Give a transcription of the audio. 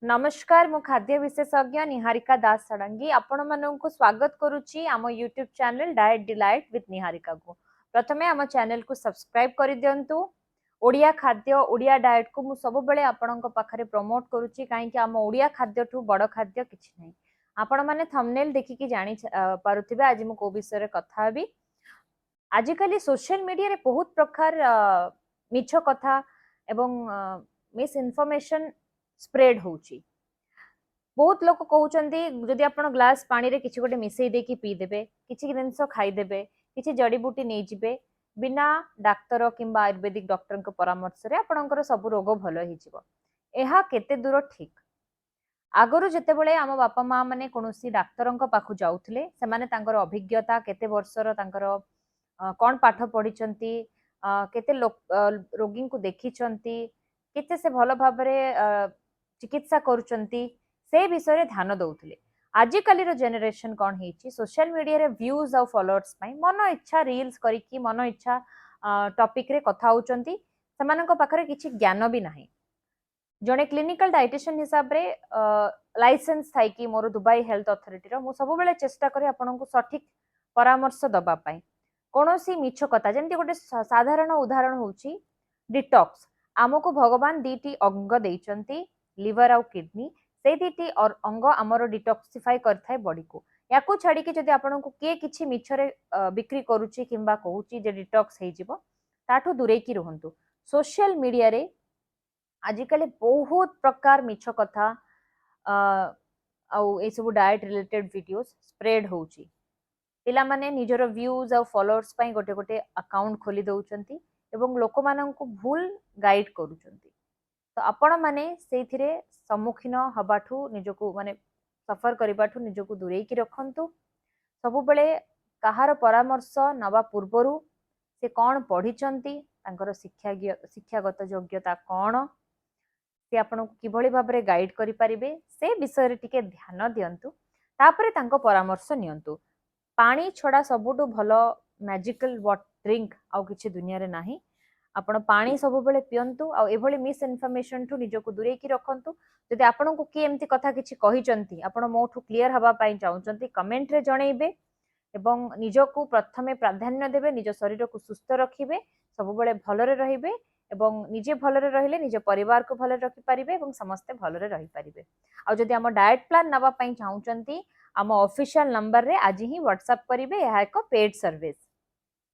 नमस्कार मु खाद्य विशेषज्ञ निहारिका दास षडंगी आपण मानक स्वागत करुच्ची आम YouTube channel diet delight with Niharika को प्रथमे आम चैनल को सब्सक्राइब कर दिंतु। ओडिया खाद्य ओडिया डाएट को मु सब बेले आपण पाखरे प्रमोट करुच्ची कहीं आम ओडिया खाद्य ठू बड़ खाद्य किछि नहीं। आपण माने थंबनेल देखिकी जानि पारुथिबे आज मु को विषय रे कथा हेबी। आजिकली सोशल मीडिया रे बहुत प्रकार मिछ कथा एवं मिस इनफॉरमेशन स्प्रेड होउची। बहुत लोक कहउचंदी जदि आपण ग्लास पानी रे किछि गोटे मिसई देकी पी देबे, किछि जिंस खाई देबे, किछि जड़ी बूटी नै जिबे, बिना डाक्टर किंबा आयुर्वेदिक डॉक्टर को परामर्श रे आपणकर सब रोग भलो हि जिवो। एहा केते दूर ठीक? आगरु जेतेबेले आम बापा माँ माने कोनोसी डाक्टरंक पाखु जाउथिले सेमाने तांकर अभिज्ञता केते वर्षर तांकर कोन पाठ पढिचंती, केते रोगी को देखिचंती, केते से भलो भाबरे चिकित्सा करूचंती से विषय ध्यान दउथिले। आजिकाली जेनेरेशन कौन होइछि सोशल मीडिया रे व्यूज और फॉलोअर्स पई मन इच्छा रील्स करिकी मन इच्छा टॉपिक रे कथा होउचंती। सेमानक पाखरे किछि ज्ञान भी नाही। जणे क्लिनिकल डाइटिशियन हिसाब रे लाइसेंस थाई कि मोर दुबई हेल्थ अथॉरिटी रो मु सब बेले चेष्टा करी आपनकु सठिक परामर्श दबा पई। कोनोसी मिछ कथा जेंति गोटे साधारण उदाहरण होउछि डिटॉक्स। आमको भगवान दीटी अंग देइचंती लिवर आउ किडनी से दीटी और अंग आमर डिटॉक्सिफाई करथाय बॉडी को। याकू छाड़ी कि जदि आपनकु के किछि मिछरे बिक्री करूची किंबा कहूची जे डिटॉक्स हे जिवो ताठू दूरे की रहंतु। सोशल मीडिया रे आजिकली बहुत प्रकार मिछ कथा आउ ए सब डाइट रिलेटेड वीडियोस स्प्रेड होउची। पिला माने निजर व्यूज और फॉलोअर्स पई गोटे गोटे अकाउंट खोली दउचंती एवं लोक माननकु भूल गाइड करूचंती। तो आपण माने सेथिरे सम्मुखीन हबाठू निजको माने सफर करिबाठू निजको दूरे की रखंतु। सब बेले कहार परामर्श नवा पूर्वरु से कौन पढ़िचंती तांकर शिक्षागत योग्यता कौन से आपण किभଳି भाबरे गाइड करि परिबे से विषय रे टिके ध्यान दियंतु। तापरे तांको परामर्श नियंतु। पानी छड़ा सबुठु भलो मैजिकल ड्रिंक आउ किछि दुनिया रे नाही। आपण पानी सब बेले पियंतु आ एभली मिस इनफॉरमेशन ठू निजको दूरे की रखंतु। जदि आपण को की एमती कथा किछि कहिचंती आपण मोठू क्लियर हबा पई चाहुचंती कमेंट रे जणैबे एवं निजको प्रथमे प्राधान्य देबे। निज शरीर को सुस्थ रखिबे, सब बेले भलरे रहिबे एवं निजे भलरे रहिले निज परिवार को भलरे रखि परिबे एवं समस्ते भलरे रहि परिबे। आ जदि हम डाइट प्लान नबा पई चाहुचंती आम ऑफिशियल नंबर रे आज ही व्हाट्सएप करिवे। यह एक पेड सर्विस।